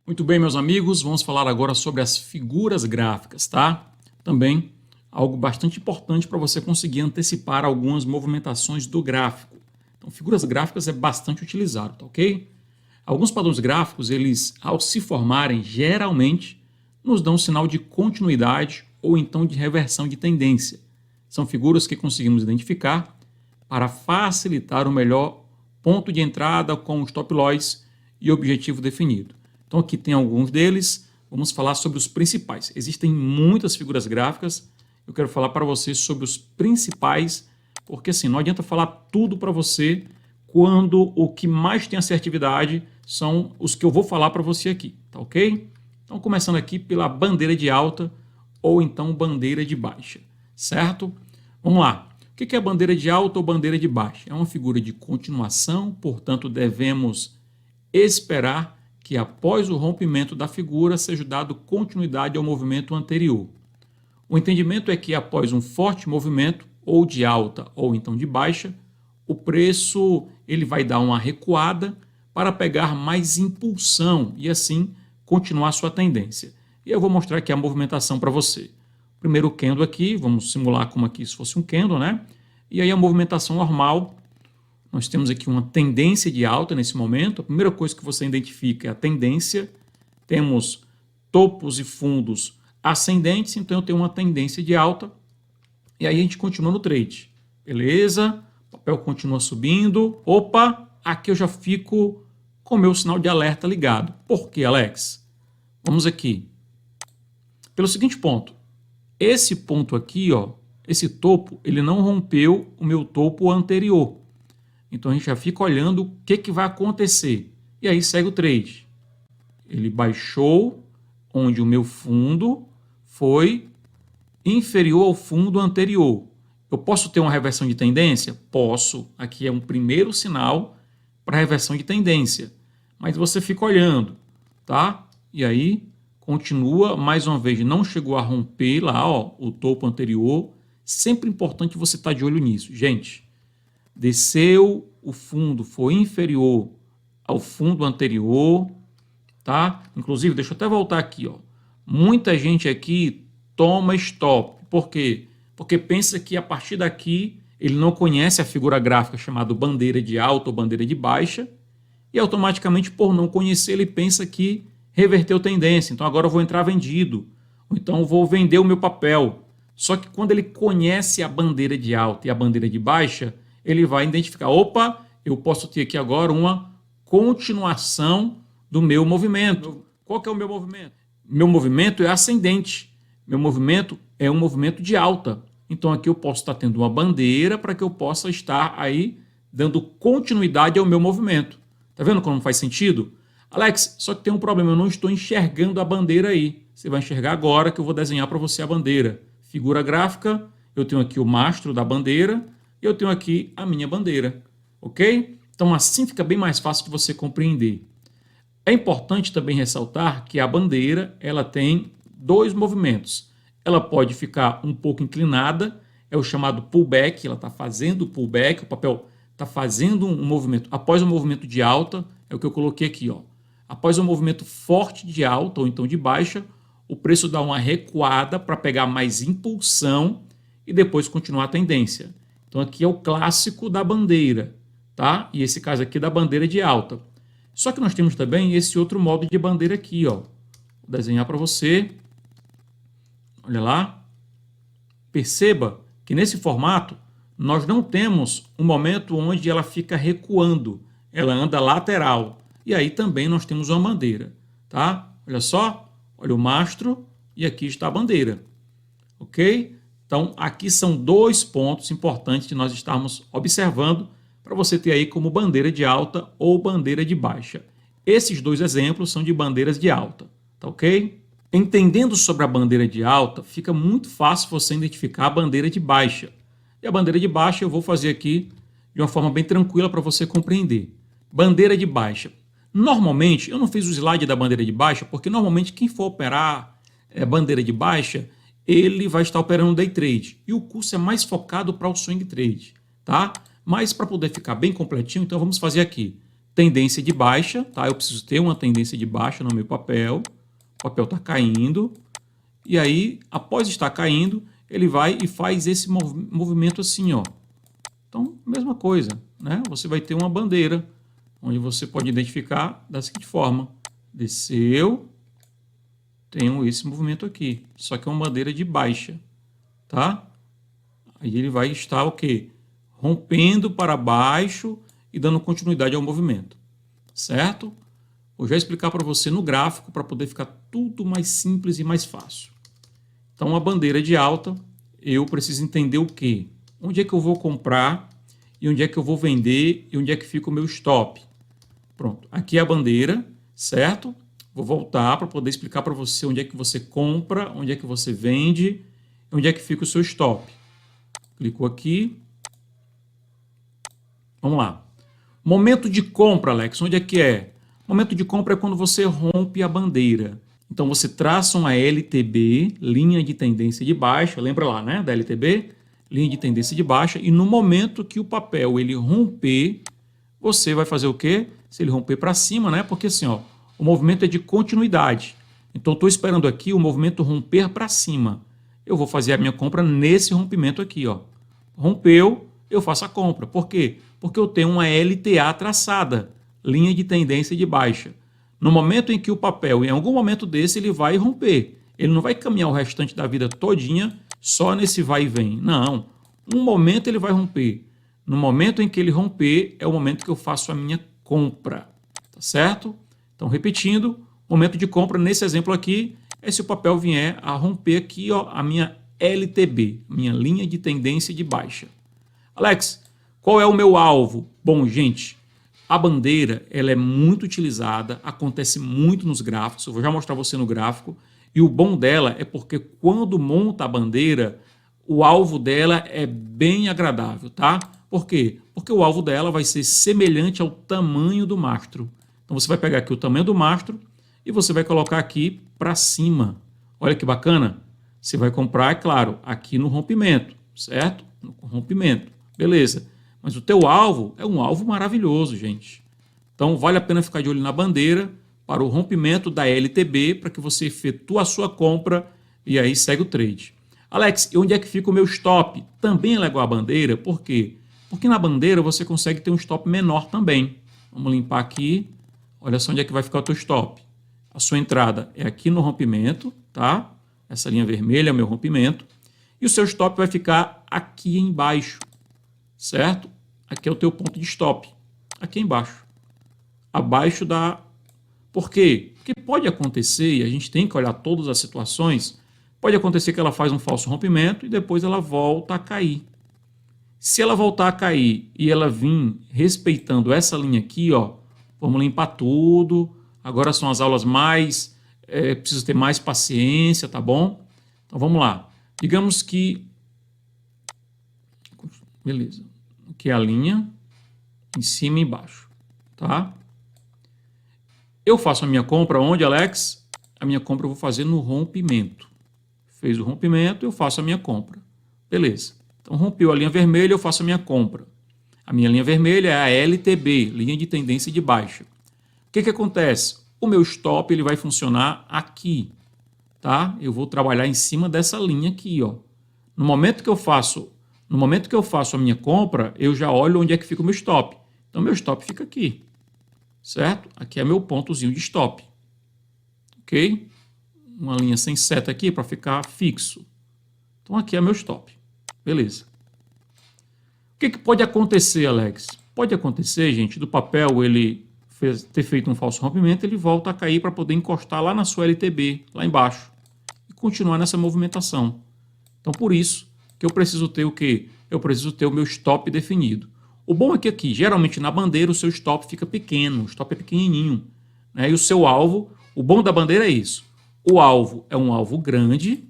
Muito bem, meus amigos, vamos falar agora sobre as figuras gráficas, tá? Também algo bastante importante para você conseguir antecipar algumas movimentações do gráfico. Então, figuras gráficas é bastante utilizado, tá ok? Alguns padrões gráficos, eles, ao se formarem, geralmente nos dão um sinal de continuidade ou então de reversão de tendência. São figuras que conseguimos identificar para facilitar o melhor ponto de entrada com o stop loss e objetivo definido. Então aqui tem alguns deles, vamos falar sobre os principais. Existem muitas figuras gráficas, eu quero falar para vocês sobre os principais, porque assim, não adianta falar tudo para você quando o que mais tem assertividade são os que eu vou falar para você aqui, tá ok? Então começando aqui pela bandeira de alta ou então bandeira de baixa, certo? Vamos lá. O que é bandeira de alta ou bandeira de baixa? É uma figura de continuação, portanto devemos esperar que após o rompimento da figura seja dado continuidade ao movimento anterior. O entendimento é que após um forte movimento, ou de alta ou então de baixa, o preço ele vai dar uma recuada para pegar mais impulsão e assim continuar sua tendência. E eu vou mostrar aqui a movimentação para você. Primeiro candle aqui, vamos simular como aqui se fosse um candle, né? E aí a movimentação normal. Nós temos aqui uma tendência de alta nesse momento. A primeira coisa que você identifica é a tendência. Temos topos e fundos ascendentes, então eu tenho uma tendência de alta. E aí a gente continua no trade. Beleza? O papel continua subindo. Opa, aqui eu já fico com o meu sinal de alerta ligado. Por quê, Alex? Vamos aqui. Pelo seguinte ponto. Esse ponto aqui, ó, esse topo, ele não rompeu o meu topo anterior. Então a gente já fica olhando o que vai acontecer. E aí segue o trade. Ele baixou, onde o meu fundo foi inferior ao fundo anterior. Eu posso ter uma reversão de tendência? Posso. Aqui é um primeiro sinal para reversão de tendência. Mas você fica olhando, tá? E aí continua, mais uma vez, não chegou a romper lá, ó, o topo anterior. Sempre importante você estar de olho nisso. Gente, desceu, o fundo foi inferior ao fundo anterior, tá? Inclusive, deixa eu até voltar aqui, ó. Muita gente aqui toma stop. Por quê? Porque pensa que a partir daqui ele não conhece a figura gráfica chamada bandeira de alta ou bandeira de baixa e automaticamente, por não conhecer, ele pensa que reverteu tendência. Então agora eu vou entrar vendido, ou então eu vou vender o meu papel. Só que quando ele conhece a bandeira de alta e a bandeira de baixa, ele vai identificar, opa, eu posso ter aqui agora uma continuação do meu movimento. Qual que é o meu movimento? Meu movimento é ascendente. Meu movimento é um movimento de alta. Então aqui eu posso estar tendo uma bandeira para que eu possa estar aí dando continuidade ao meu movimento. Tá vendo como faz sentido? Alex, só que tem um problema, eu não estou enxergando a bandeira aí. Você vai enxergar agora que eu vou desenhar para você a bandeira. Figura gráfica, eu tenho aqui o mastro da bandeira e eu tenho aqui a minha bandeira, ok? Então assim fica bem mais fácil de você compreender. É importante também ressaltar que a bandeira ela tem dois movimentos. Ela pode ficar um pouco inclinada, é o chamado pullback, ela está fazendo pullback, o papel está fazendo um movimento após um movimento de alta, é o que eu coloquei aqui, ó. Após um movimento forte de alta ou então de baixa, o preço dá uma recuada para pegar mais impulsão e depois continuar a tendência. Então aqui é o clássico da bandeira, tá? E esse caso aqui da bandeira de alta. Só que nós temos também esse outro modo de bandeira aqui, ó. Vou desenhar para você. Olha lá. Perceba que nesse formato nós não temos um momento onde ela fica recuando. Ela anda lateral. E aí também nós temos uma bandeira, tá? Olha só. Olha o mastro e aqui está a bandeira. Ok? Então aqui são dois pontos importantes de nós estarmos observando para você ter aí como bandeira de alta ou bandeira de baixa. Esses dois exemplos são de bandeiras de alta, tá ok? Entendendo sobre a bandeira de alta, fica muito fácil você identificar a bandeira de baixa. E a bandeira de baixa eu vou fazer aqui de uma forma bem tranquila para você compreender. Bandeira de baixa. Normalmente, eu não fiz o slide da bandeira de baixa, porque normalmente quem for operar bandeira de baixa, ele vai estar operando day trade. E o curso é mais focado para o swing trade, tá? Mas para poder ficar bem completinho, então vamos fazer aqui. tendência de baixa, tá? Eu preciso ter uma tendência de baixa no meu papel. O papel está caindo. E aí, após estar caindo, ele vai e faz esse movimento assim, ó. Então, mesma coisa, né? Você vai ter uma bandeira, onde você pode identificar da seguinte forma. Desceu, tenho esse movimento aqui. Só que é uma bandeira de baixa, tá? Aí ele vai estar o quê? Rompendo para baixo e dando continuidade ao movimento, certo? Vou já explicar para você no gráfico para poder ficar tudo mais simples e mais fácil. Então, a bandeira de alta, eu preciso entender o quê? Onde é que eu vou comprar e onde é que eu vou vender e onde é que fica o meu stop. Pronto, aqui é a bandeira, certo? Vou voltar para poder explicar para você onde é que você compra, onde é que você vende e onde é que fica o seu stop. Clicou aqui. Vamos lá. Momento de compra, Alex, onde é que é? Momento de compra é quando você rompe a bandeira. Então, você traça uma LTB, linha de tendência de baixa, lembra lá, né, da LTB? Linha de tendência de baixa, e no momento que o papel ele romper, você vai fazer o quê? Se ele romper para cima, né, porque assim, ó, o movimento é de continuidade. Então, estou esperando aqui o movimento romper para cima. Eu vou fazer a minha compra nesse rompimento aqui, ó. Rompeu, eu faço a compra. Por quê? Porque eu tenho uma LTA traçada, linha de tendência de baixa. No momento em que o papel, em algum momento desse, ele vai romper. Ele não vai caminhar o restante da vida todinha só nesse vai e vem. Não. Um momento ele vai romper. No momento em que ele romper, é o momento que eu faço a minha compra. Tá certo? Então, repetindo, momento de compra, nesse exemplo aqui, é se o papel vier a romper aqui, ó, a minha LTB, minha linha de tendência de baixa. Alex, qual é o meu alvo? Bom, gente, a bandeira ela é muito utilizada, acontece muito nos gráficos, eu vou já mostrar você no gráfico, e o bom dela é porque quando monta a bandeira, o alvo dela é bem agradável, tá? Por quê? Porque o alvo dela vai ser semelhante ao tamanho do mastro. Então você vai pegar aqui o tamanho do mastro e você vai colocar aqui para cima. Olha que bacana. Você vai comprar, é claro, aqui no rompimento, certo? No rompimento. Beleza. Mas o teu alvo é um alvo maravilhoso, gente. Então, vale a pena ficar de olho na bandeira para o rompimento da LTB, para que você efetue a sua compra e aí segue o trade. Alex, e onde é que fica o meu stop? Também é legal a bandeira, por quê? Porque na bandeira você consegue ter um stop menor também. Vamos limpar aqui. Olha só onde é que vai ficar o teu stop. A sua entrada é aqui no rompimento, tá? Essa linha vermelha é o meu rompimento. E o seu stop vai ficar aqui embaixo, certo? Aqui é o teu ponto de stop, aqui embaixo. Abaixo da... Por quê? Porque pode acontecer, e a gente tem que olhar todas as situações, pode acontecer que ela faz um falso rompimento e depois ela volta a cair. Se ela voltar a cair e ela vir respeitando essa linha aqui, ó, vamos limpar tudo. Agora são as aulas mais... preciso ter mais paciência, tá bom? Então vamos lá. Digamos que... Beleza. Aqui é a linha, em cima e embaixo, tá? Eu faço a minha compra onde, Alex? A minha compra eu vou fazer no rompimento. Fez o rompimento, eu faço a minha compra. Beleza. Então, rompeu a linha vermelha, eu faço a minha compra. A minha linha vermelha é a LTB, linha de tendência de baixa. O que acontece? O meu stop ele vai funcionar aqui, tá? Eu vou trabalhar em cima dessa linha aqui, ó. No momento que eu faço a minha compra, eu já olho onde é que fica o meu stop. Então, meu stop fica aqui, certo? Aqui é meu pontozinho de stop, ok? Uma linha sem seta aqui para ficar fixo. Então, aqui é meu stop. Beleza. O que pode acontecer, Alex? Pode acontecer, gente, do papel ele ter feito um falso rompimento, ele volta a cair para poder encostar lá na sua LTB, lá embaixo, e continuar nessa movimentação. Então, por isso que eu preciso ter o quê? Eu preciso ter o meu stop definido. O bom é que aqui, geralmente na bandeira, o seu stop fica pequeno, o stop é pequenininho, né? E o seu alvo, o bom da bandeira é isso. O alvo é um alvo grande,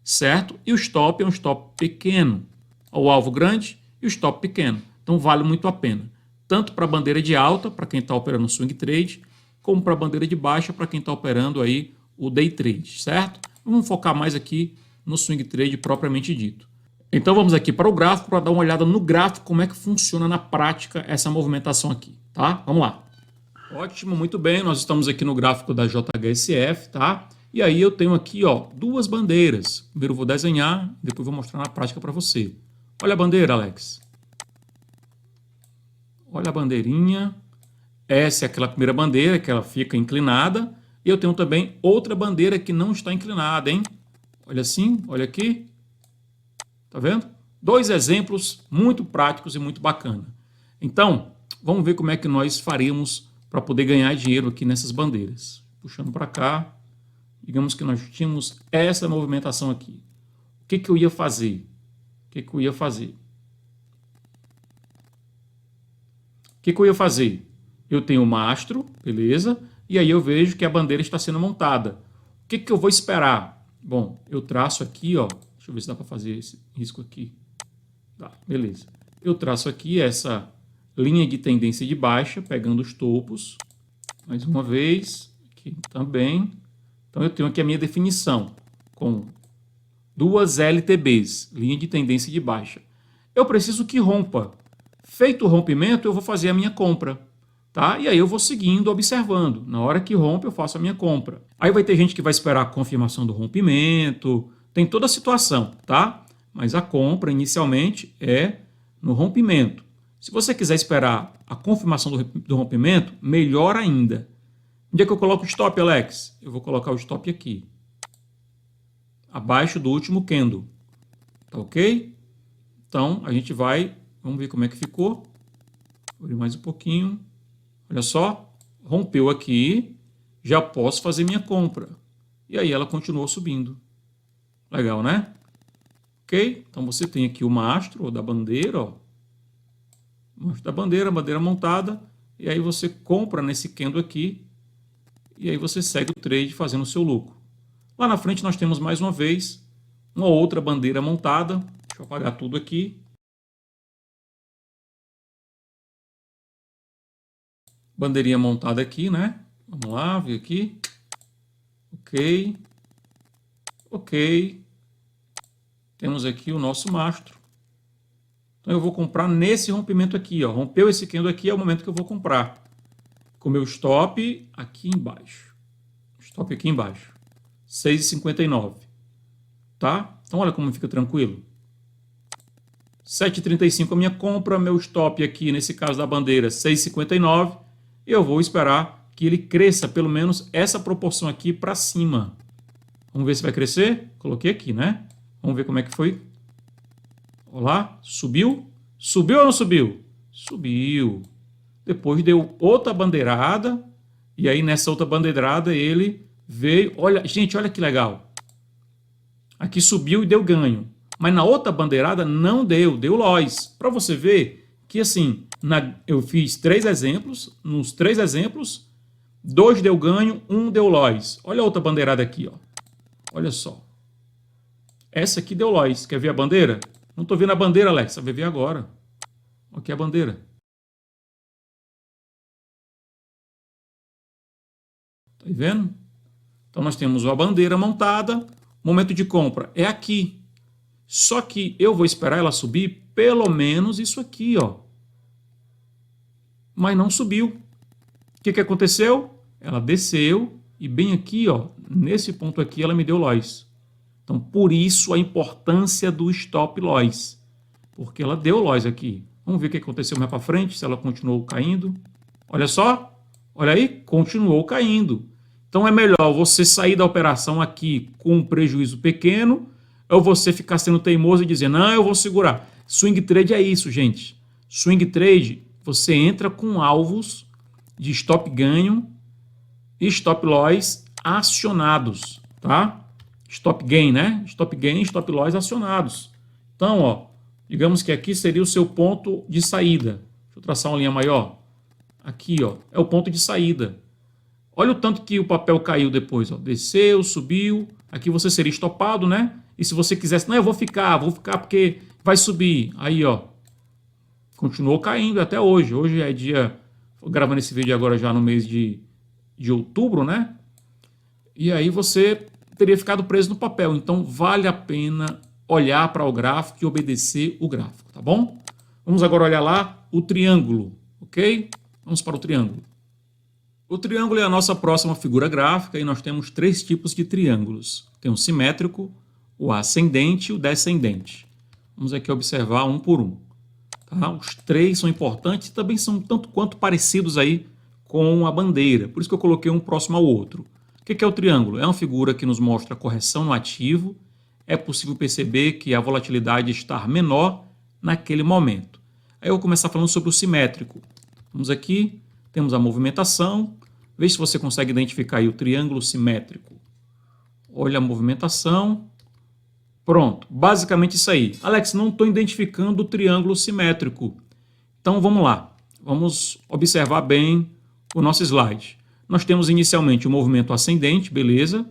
certo? E o stop é um stop pequeno. O alvo grande e o stop pequeno. Então, vale muito a pena. Tanto para a bandeira de alta, para quem está operando swing trade, como para a bandeira de baixa, para quem está operando aí o day trade, certo? Vamos focar mais aqui no swing trade propriamente dito. Então vamos aqui para o gráfico para dar uma olhada no gráfico como é que funciona na prática essa movimentação aqui, tá? Vamos lá. Ótimo, muito bem. Nós estamos aqui no gráfico da JHSF, tá? E aí eu tenho aqui, ó, duas bandeiras. Primeiro eu vou desenhar, depois vou mostrar na prática para você. Olha a bandeira, Alex. Olha a bandeirinha. Essa é aquela primeira bandeira que ela fica inclinada. E eu tenho também outra bandeira que não está inclinada, hein? Olha assim, olha aqui. Tá vendo? Dois exemplos muito práticos e muito bacana. Então, vamos ver como é que nós faríamos para poder ganhar dinheiro aqui nessas bandeiras. Puxando para cá, digamos que nós tínhamos essa movimentação aqui. O que eu ia fazer? O que eu ia fazer? O que eu ia fazer? Eu tenho o mastro, beleza? E aí eu vejo que a bandeira está sendo montada. O que eu vou esperar? Bom, eu traço aqui, ó. Deixa eu ver se dá para fazer esse risco aqui. Tá, beleza. Eu traço aqui essa linha de tendência de baixa, pegando os topos. Mais uma vez, aqui também. Então eu tenho aqui a minha definição com duas LTBs, linha de tendência de baixa. Eu preciso que rompa. Feito o rompimento, eu vou fazer a minha compra. Tá? E aí eu vou seguindo, observando. Na hora que rompe, eu faço a minha compra. Aí vai ter gente que vai esperar a confirmação do rompimento. Tem toda a situação, tá? Mas a compra, inicialmente, é no rompimento. Se você quiser esperar a confirmação do rompimento, melhor ainda. Onde é que eu coloco o stop, Alex? Eu vou colocar o stop aqui. Abaixo do último candle. Tá ok? Então, a gente vai... Vamos ver como é que ficou. Vou abrir mais um pouquinho. Olha só. Rompeu aqui. Já posso fazer minha compra. E aí ela continuou subindo. Legal, né? Ok? Então, você tem aqui o mastro da bandeira, ó. Mastro da bandeira, bandeira montada. E aí você compra nesse candle aqui. E aí você segue o trade fazendo o seu lucro. Lá na frente nós temos mais uma vez uma outra bandeira montada. Deixa eu apagar tudo aqui. Bandeirinha montada aqui, né? Vamos lá, ver aqui. Ok. Ok. Temos aqui o nosso mastro. Então eu vou comprar nesse rompimento aqui, ó. Rompeu esse candle aqui, é o momento que eu vou comprar. Com meu stop aqui embaixo. Stop aqui embaixo. 6,59. Tá? Então olha como fica tranquilo. 7,35 a minha compra, meu stop aqui, nesse caso da bandeira, 6,59. E eu vou esperar que ele cresça pelo menos essa proporção aqui para cima. Vamos ver se vai crescer? Coloquei aqui, né? Vamos ver como é que foi. Olha lá, subiu? Subiu ou não subiu? Subiu. Depois deu outra bandeirada. E aí nessa outra bandeirada ele veio... Olha, gente, olha que legal. Aqui subiu e deu ganho. Mas na outra bandeirada não deu, deu loss. Para você ver que assim, eu fiz 3 exemplos. Nos 3 exemplos, 2 deu ganho, 1 deu loss. Olha a outra bandeirada aqui, ó. Olha só. Essa aqui deu loss. Quer ver a bandeira? Não estou vendo a bandeira, Alex. Você vai ver agora. Aqui é a bandeira. Tá vendo? Então nós temos a bandeira montada. Momento de compra é aqui. Só que eu vou esperar ela subir pelo menos isso aqui, ó. Mas não subiu. O que aconteceu? Ela desceu e bem aqui, ó, nesse ponto aqui, ela me deu loss. Então, por isso a importância do stop loss. Porque ela deu loss aqui. Vamos ver o que aconteceu mais para frente, se ela continuou caindo. Olha só. Olha aí, continuou caindo. Então, é melhor você sair da operação aqui com um prejuízo pequeno ou você ficar sendo teimoso e dizer, não, eu vou segurar. Swing trade é isso, gente. Swing trade, você entra com alvos de stop ganho e stop loss acionados, tá? Stop gain, né? Stop gain e stop loss acionados. Então, ó, digamos que aqui seria o seu ponto de saída. Deixa eu traçar uma linha maior. Aqui, ó, é o ponto de saída. Olha o tanto que o papel caiu depois, ó. Desceu, subiu. Aqui você seria estopado, né? E se você quisesse, não, eu vou ficar porque vai subir. Aí, ó, continuou caindo até hoje. Hoje é dia, tô gravando esse vídeo agora já no mês de outubro, né? E aí você teria ficado preso no papel. Então, vale a pena olhar para o gráfico e obedecer o gráfico, tá bom? Vamos agora olhar lá o triângulo, ok? Vamos para o triângulo. O triângulo é a nossa próxima figura gráfica e nós temos três tipos de triângulos. Tem o simétrico, o ascendente e o descendente. Vamos aqui observar um por um. Tá? Os três são importantes e também são tanto quanto parecidos aí com a bandeira. Por isso que eu coloquei um próximo ao outro. O que é o triângulo? É uma figura que nos mostra a correção no ativo. É possível perceber que a volatilidade está menor naquele momento. Aí eu vou começar falando sobre o simétrico. Vamos aqui, temos a movimentação. Veja se você consegue identificar aí o triângulo simétrico. Olha a movimentação. Pronto, basicamente isso aí. Alex, não estou identificando o triângulo simétrico. Então vamos lá. Vamos observar bem o nosso slide. Nós temos inicialmente o movimento ascendente, beleza.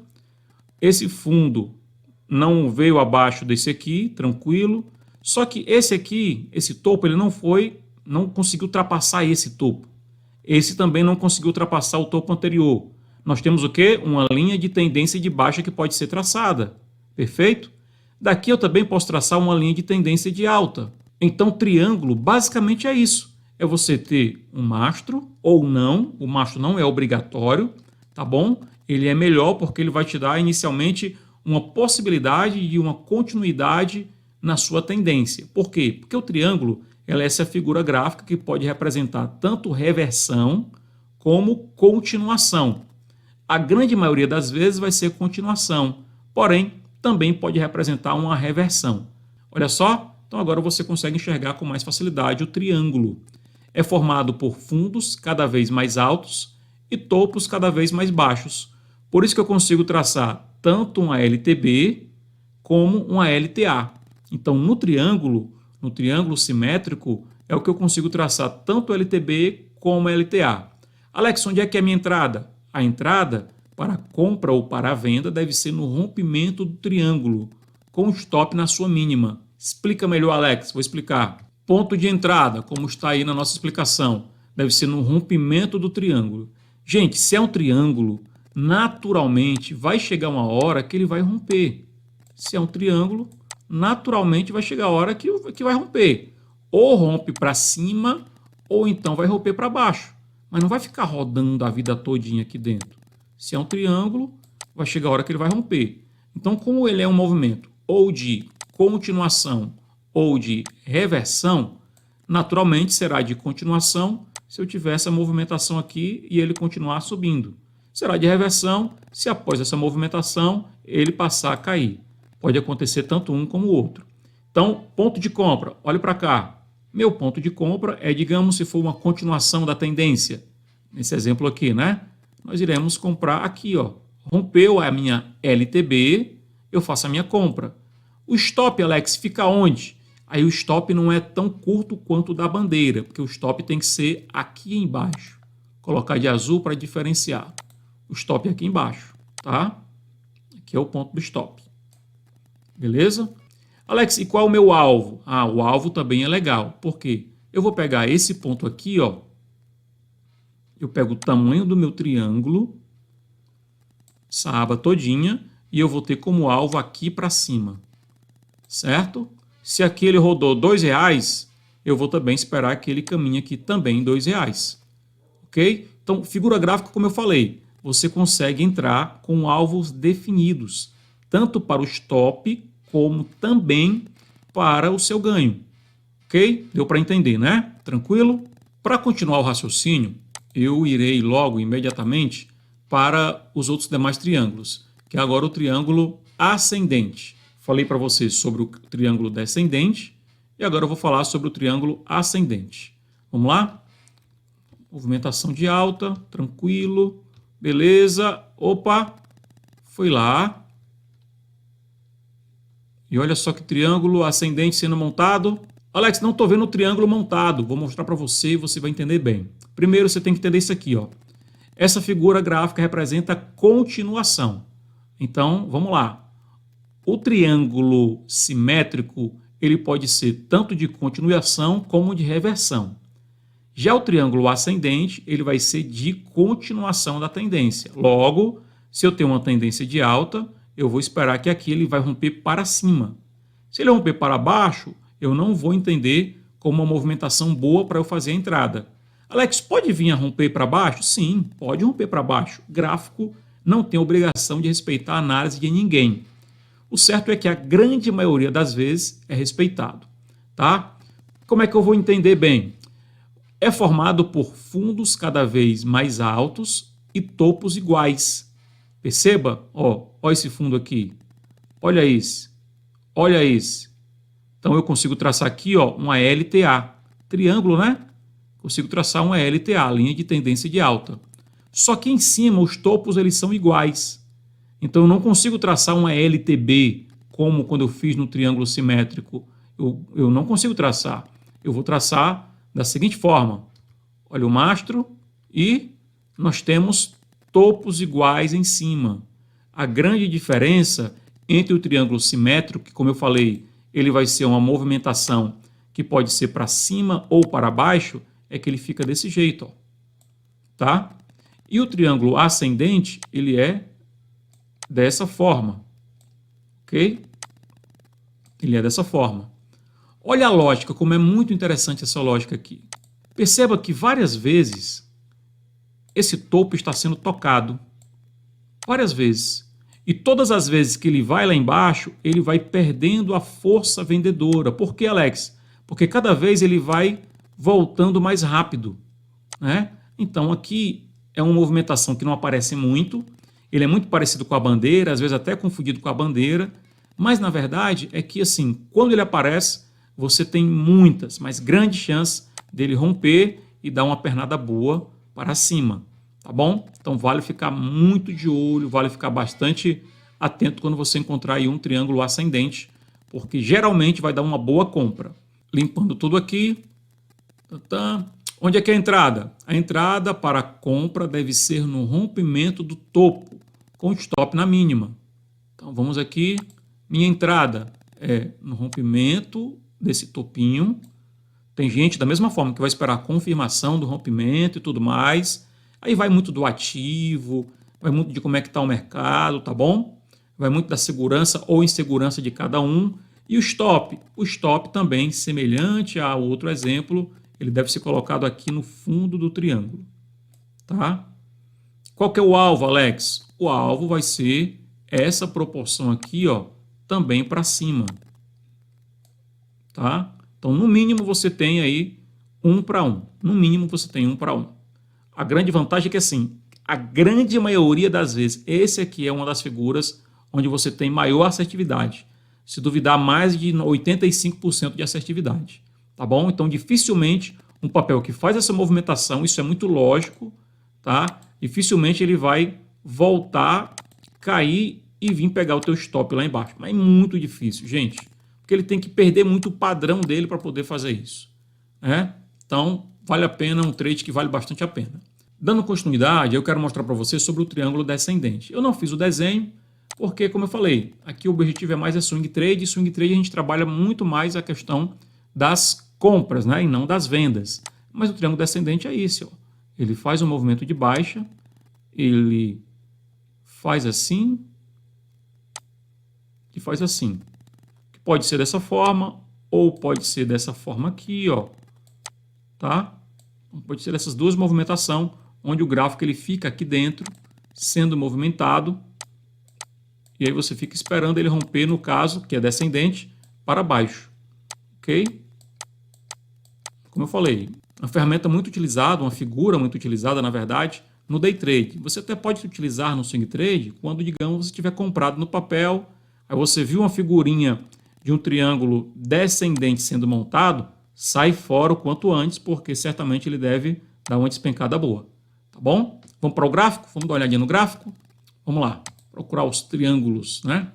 Esse fundo não veio abaixo desse aqui, tranquilo. Só que esse aqui, esse topo, ele não conseguiu ultrapassar esse topo. Esse também não conseguiu ultrapassar o topo anterior. Nós temos o quê? Uma linha de tendência de baixa que pode ser traçada. Perfeito? Daqui eu também posso traçar uma linha de tendência de alta. Então, triângulo basicamente é isso. É você ter um mastro ou não. O mastro não é obrigatório, tá bom? Ele é melhor porque ele vai te dar inicialmente uma possibilidade de uma continuidade na sua tendência. Por quê? Porque o triângulo ela é essa figura gráfica que pode representar tanto reversão como continuação. A grande maioria das vezes vai ser continuação, porém, também pode representar uma reversão. Olha só, então agora você consegue enxergar com mais facilidade o triângulo. É formado por fundos cada vez mais altos e topos cada vez mais baixos. Por isso que eu consigo traçar tanto uma LTB como uma LTA. Então, no triângulo simétrico, é o que eu consigo traçar tanto LTB como LTA. Alex, onde é que é a minha entrada? A entrada para a compra ou para a venda deve ser no rompimento do triângulo, com stop na sua mínima. Explica melhor, Alex, vou explicar. Ponto de entrada, como está aí na nossa explicação, deve ser no rompimento do triângulo. Gente, se é um triângulo, naturalmente vai chegar uma hora que ele vai romper. Se é um triângulo, naturalmente vai chegar a hora que vai romper. Ou rompe para cima, ou então vai romper para baixo. Mas não vai ficar rodando a vida todinha aqui dentro. Se é um triângulo, vai chegar a hora que ele vai romper. Então, como ele é um movimento ou de continuação ou de reversão, naturalmente será de continuação se eu tiver essa movimentação aqui e ele continuar subindo. Será de reversão se após essa movimentação ele passar a cair. Pode acontecer tanto um como o outro. Então, ponto de compra, olhe para cá. Meu ponto de compra é, digamos, se for uma continuação da tendência. Nesse exemplo aqui, né? Nós iremos comprar aqui, ó. Rompeu a minha LTB, eu faço a minha compra. O stop, Alex, fica onde? Aí o stop não é tão curto quanto o da bandeira, porque o stop tem que ser aqui embaixo. Colocar de azul para diferenciar. O stop é aqui embaixo, tá? Aqui é o ponto do stop. Beleza? Alex, e qual é o meu alvo? Ah, o alvo também é legal. Por quê? Eu vou pegar esse ponto aqui, ó. Eu pego o tamanho do meu triângulo, essa aba todinha, e eu vou ter como alvo aqui para cima. Certo? Se aqui ele rodou R$2, eu vou também esperar que ele caminhe aqui também R$2. Ok? Então, figura gráfica, como eu falei, você consegue entrar com alvos definidos, tanto para o stop, como também para o seu ganho. Ok? Deu para entender, né? Tranquilo? Para continuar o raciocínio, eu irei logo, imediatamente, para os outros demais triângulos, que é agora o triângulo ascendente. Falei para vocês sobre o triângulo descendente e agora eu vou falar sobre o triângulo ascendente. Vamos lá? Movimentação de alta, tranquilo, beleza. Opa, foi lá. E olha só que triângulo ascendente sendo montado. Alex, não estou vendo o triângulo montado. Vou mostrar para você e você vai entender bem. Primeiro você tem que entender isso aqui, ó. Essa figura gráfica representa continuação. Então, vamos lá. O triângulo simétrico, ele pode ser tanto de continuação como de reversão. Já o triângulo ascendente, ele vai ser de continuação da tendência. Logo, se eu tenho uma tendência de alta, eu vou esperar que aqui ele vai romper para cima. Se ele romper para baixo, eu não vou entender como uma movimentação boa para eu fazer a entrada. Alex, pode vir a romper para baixo? Sim, pode romper para baixo. Gráfico não tem obrigação de respeitar a análise de ninguém. O certo é que a grande maioria das vezes é respeitado, tá? Como é que eu vou entender bem? É formado por fundos cada vez mais altos e topos iguais. Perceba? Ó esse fundo aqui. Olha esse. Olha esse. Então eu consigo traçar aqui, ó, uma LTA. Triângulo, né? Consigo traçar uma LTA, linha de tendência de alta. Só que em cima os topos eles são iguais. Então eu não consigo traçar uma LTB como quando eu fiz no triângulo simétrico. Eu não consigo traçar. Eu vou traçar da seguinte forma. Olha o mastro e nós temos topos iguais em cima. A grande diferença entre o triângulo simétrico, que como eu falei, ele vai ser uma movimentação que pode ser para cima ou para baixo, é que ele fica desse jeito, ó. Tá? E o triângulo ascendente, ele é dessa forma, ok? Ele é dessa forma. Olha a lógica, como é muito interessante essa lógica aqui. Perceba que várias vezes esse topo está sendo tocado. Várias vezes. E todas as vezes que ele vai lá embaixo, ele vai perdendo a força vendedora. Por que, Alex? Porque cada vez ele vai voltando mais rápido, né? Então aqui é uma movimentação que não aparece muito. Ele é muito parecido com a bandeira, às vezes até confundido com a bandeira. Mas na verdade é que assim, quando ele aparece, você tem muitas, mas grandes chances dele romper e dar uma pernada boa para cima, tá bom? Então vale ficar muito de olho, vale ficar bastante atento quando você encontrar aí um triângulo ascendente, porque geralmente vai dar uma boa compra. Limpando tudo aqui. Onde é que é a entrada? A entrada para a compra deve ser no rompimento do topo, com stop na mínima. Então vamos aqui, minha entrada é no rompimento desse topinho. Tem gente da mesma forma que vai esperar a confirmação do rompimento e tudo mais. Aí vai muito do ativo, vai muito de como é que está o mercado, tá bom? Vai muito da segurança ou insegurança de cada um. E o stop também, semelhante a outro exemplo, ele deve ser colocado aqui no fundo do triângulo, tá? Qual que é o alvo, Alex? O alvo vai ser essa proporção aqui, ó, também para cima, tá? Então, no mínimo, você tem aí 1 para 1. No mínimo, você tem 1 para 1. A grande vantagem é que, assim, a grande maioria das vezes, esse aqui é uma das figuras onde você tem maior assertividade. Se duvidar, mais de 85% de assertividade, tá bom? Então, dificilmente, um papel que faz essa movimentação, isso é muito lógico, tá? Dificilmente ele vai voltar, cair e vir pegar o teu stop lá embaixo. Mas é muito difícil, gente. Porque ele tem que perder muito o padrão dele para poder fazer isso, né? Então, vale a pena, um trade que vale bastante a pena. Dando continuidade, eu quero mostrar para você sobre o triângulo descendente. Eu não fiz o desenho, porque, como eu falei, aqui o objetivo é mais swing trade. E swing trade a gente trabalha muito mais a questão das compras, né? E não das vendas. Mas o triângulo descendente é isso, ó. Ele faz um movimento de baixa, ele faz assim e faz assim. Pode ser dessa forma ou pode ser dessa forma aqui, ó, tá? Pode ser essas duas movimentações, onde o gráfico ele fica aqui dentro, sendo movimentado, e aí você fica esperando ele romper, no caso, que é descendente, para baixo, ok? Como eu falei, uma ferramenta muito utilizada, uma figura muito utilizada, na verdade, no day trade. Você até pode utilizar no swing trade quando, digamos, você tiver comprado no papel, aí você viu uma figurinha de um triângulo descendente sendo montado, sai fora o quanto antes, porque certamente ele deve dar uma despencada boa, tá bom? Vamos para o gráfico? Vamos dar uma olhadinha no gráfico? Vamos lá, procurar os triângulos, né?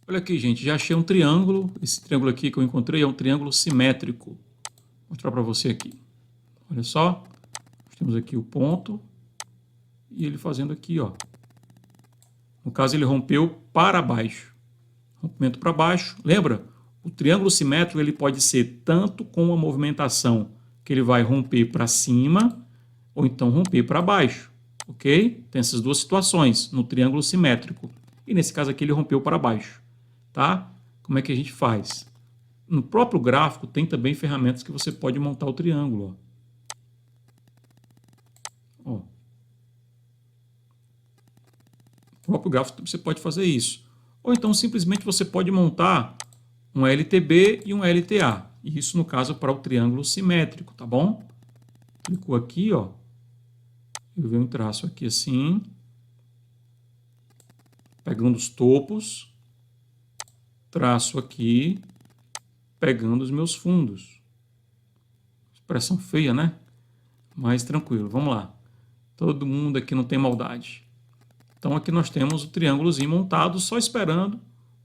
Olha aqui, gente, já achei um triângulo. Esse triângulo aqui que eu encontrei é um triângulo simétrico. Vou mostrar para você aqui. Olha só, nós temos aqui o ponto e ele fazendo aqui, ó. No caso, ele rompeu para baixo. Rompimento para baixo. Lembra? O triângulo simétrico ele pode ser tanto com uma movimentação que ele vai romper para cima ou então romper para baixo, ok? Tem essas duas situações no triângulo simétrico. E nesse caso aqui ele rompeu para baixo, tá? Como é que a gente faz? No próprio gráfico tem também ferramentas que você pode montar o triângulo, ó. Ó. O próprio gráfico você pode fazer isso. Ou então simplesmente você pode montar um LTB e um LTA. Isso no caso para o triângulo simétrico, tá bom? Clicou aqui, ó. Eu venho um traço aqui assim, pegando os topos, traço aqui, pegando os meus fundos. Expressão feia, né? Mas tranquilo, vamos lá. Todo mundo aqui não tem maldade. Então aqui nós temos o triângulozinho montado, só esperando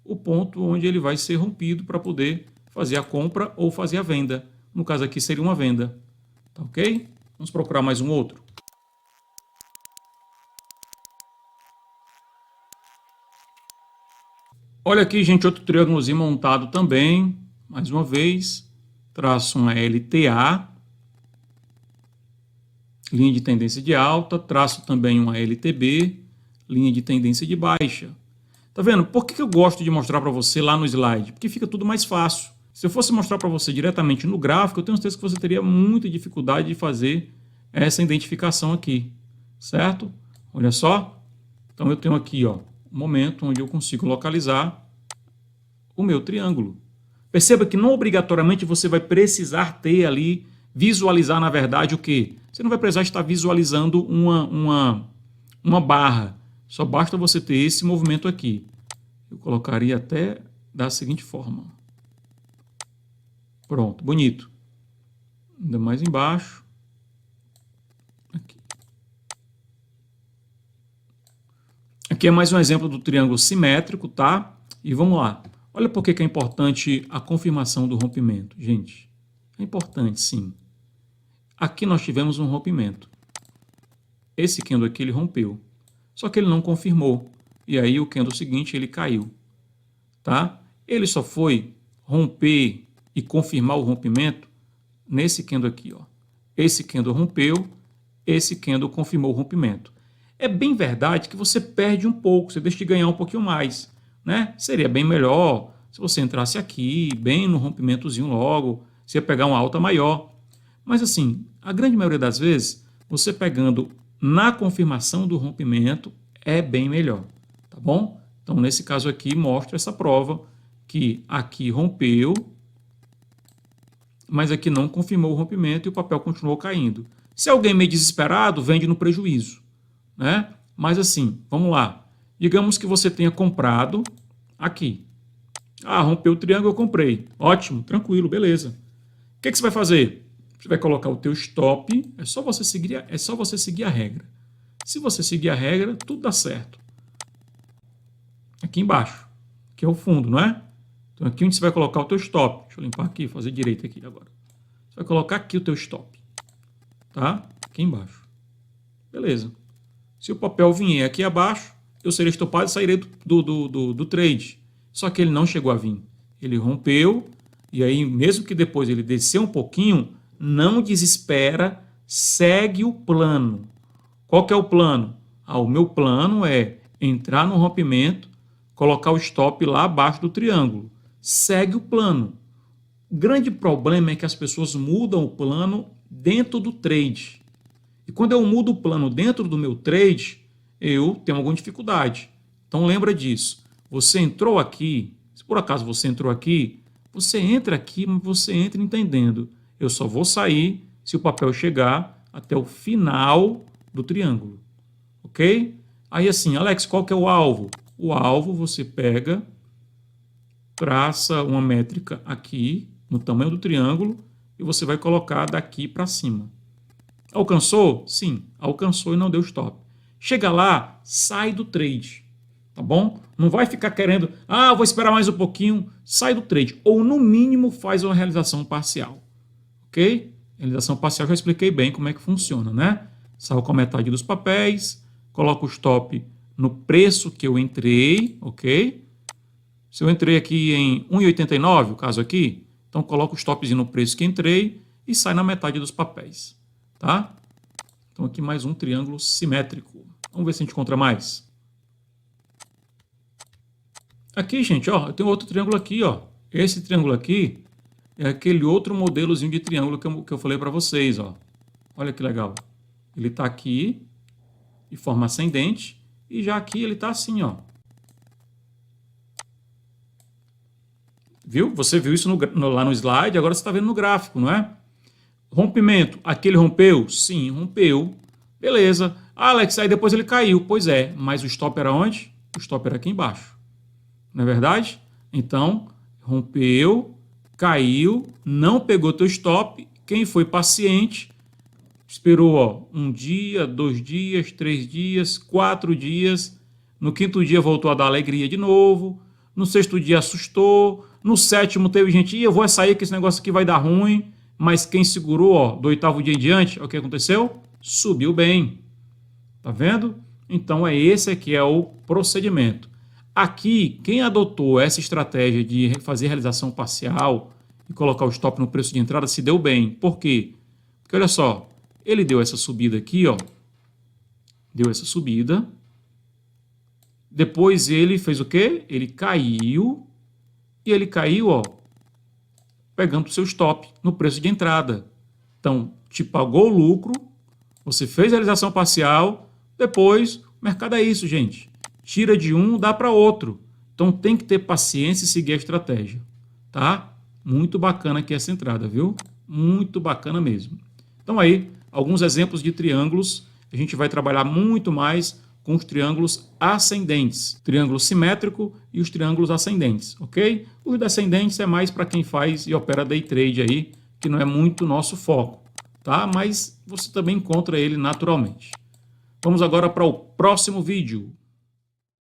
o ponto onde ele vai ser rompido para poder fazer a compra ou fazer a venda. No caso aqui seria uma venda. Tá ok? Vamos procurar mais um outro. Olha aqui, gente, outro triângulozinho montado também. Mais uma vez, traço uma LTA, linha de tendência de alta, traço também uma LTB, linha de tendência de baixa. Tá vendo? Por que eu gosto de mostrar para você lá no slide? Porque fica tudo mais fácil. Se eu fosse mostrar para você diretamente no gráfico, eu tenho certeza que você teria muita dificuldade de fazer essa identificação aqui, certo? Olha só. Então eu tenho aqui, ó, um momento onde eu consigo localizar o meu triângulo. Perceba que não obrigatoriamente você vai precisar ter ali, visualizar na verdade o quê? Você não vai precisar estar visualizando uma barra. Só basta você ter esse movimento aqui. Eu colocaria até da seguinte forma. Pronto, bonito. Ainda mais embaixo. Aqui é mais um exemplo do triângulo simétrico, tá? E vamos lá. Olha por que é importante a confirmação do rompimento. Gente, é importante sim. Aqui nós tivemos um rompimento. Esse candle aqui ele rompeu. Só que ele não confirmou. E aí o candle seguinte ele caiu. Tá? Ele só foi romper e confirmar o rompimento nesse candle aqui. Ó. Esse candle rompeu, esse candle confirmou o rompimento. É bem verdade que você perde um pouco, você deixa de ganhar um pouquinho mais. Né? Seria bem melhor se você entrasse aqui, bem no rompimentozinho logo, você ia pegar uma alta maior. Mas assim, a grande maioria das vezes, você pegando na confirmação do rompimento é bem melhor, tá bom? Então, nesse caso aqui, mostra essa prova que aqui rompeu, mas aqui não confirmou o rompimento e o papel continuou caindo. Se alguém meio desesperado, vende no prejuízo, né? Mas assim, vamos lá. Digamos que você tenha comprado aqui. Ah, rompeu o triângulo, eu comprei. Ótimo, tranquilo, beleza. O que você vai fazer? Você vai colocar o teu stop, é só você seguir a regra. Se você seguir a regra, tudo dá certo. Aqui embaixo, que é o fundo, não é? Então aqui onde você vai colocar o teu stop. Deixa eu limpar aqui, fazer direito aqui agora. Você vai colocar aqui o teu stop. Tá? Aqui embaixo. Beleza. Se o papel vier aqui abaixo, eu serei estopado e sairei do trade. Só que ele não chegou a vir. Ele rompeu, e aí mesmo que depois ele descer um pouquinho, não desespera, segue o plano. Qual que é o plano? Ah, o meu plano é entrar no rompimento, colocar o stop lá abaixo do triângulo. Segue o plano. O grande problema é que as pessoas mudam o plano dentro do trade. E quando eu mudo o plano dentro do meu trade, eu tenho alguma dificuldade. Então lembra disso. Você entrou aqui, se por acaso você entrou aqui, você entra aqui, mas você entra entendendo. Eu só vou sair se o papel chegar até o final do triângulo. Ok? Aí assim, Alex, qual que é o alvo? O alvo você pega, traça uma métrica aqui, no tamanho do triângulo, e você vai colocar daqui para cima. Alcançou? Sim, alcançou e não deu stop. Chega lá, sai do trade, tá bom? Não vai ficar querendo, vou esperar mais um pouquinho, sai do trade. Ou no mínimo faz uma realização parcial, ok? Realização parcial já expliquei bem como é que funciona, né? Saio com a metade dos papéis, coloco o stop no preço que eu entrei, ok? Se eu entrei aqui em 1,89, o caso aqui, então coloco o stopzinho no preço que entrei e sai na metade dos papéis, tá? Então aqui mais um triângulo simétrico. Vamos ver se a gente encontra mais. Aqui, gente, ó, eu tenho outro triângulo aqui, ó. Esse triângulo aqui é aquele outro modelozinho de triângulo que eu falei para vocês, ó. Olha que legal. Ele está aqui de forma ascendente e já aqui ele está assim, ó. Viu? Você viu isso lá no slide, agora você está vendo no gráfico, não é? Rompimento, aqui ele rompeu? Sim, rompeu. Beleza. Ah, Alex, aí depois ele caiu. Pois é, mas o stop era onde? O stop era aqui embaixo. Não é verdade? Então, rompeu, caiu, não pegou teu stop. Quem foi paciente, esperou, ó, 1 dia, 2 dias, 3 dias, 4 dias. No 5º dia voltou a dar alegria de novo. No 6º dia assustou. No 7º teve gente, eu vou sair que esse negócio aqui vai dar ruim. Mas quem segurou, ó, do 8º dia em diante, o que aconteceu? Subiu bem. Tá vendo? Então, esse aqui é o procedimento. Aqui, quem adotou essa estratégia de fazer realização parcial e colocar o stop no preço de entrada se deu bem. Por quê? Porque, olha só, ele deu essa subida aqui, ó. Deu essa subida. Depois ele fez o quê? Ele caiu. E ele caiu, ó, pegando o seu stop no preço de entrada. Então, te pagou o lucro, você fez a realização parcial, depois, o mercado é isso, gente. Tira de um, dá para outro. Então, tem que ter paciência e seguir a estratégia, tá? Muito bacana aqui essa entrada, viu? Muito bacana mesmo. Então, aí, alguns exemplos de triângulos. A gente vai trabalhar muito mais com os triângulos ascendentes, triângulo simétrico e os triângulos ascendentes, ok? Os descendentes é mais para quem faz e opera day trade aí, que não é muito nosso foco, tá? Mas você também encontra ele naturalmente. Vamos agora para o próximo vídeo.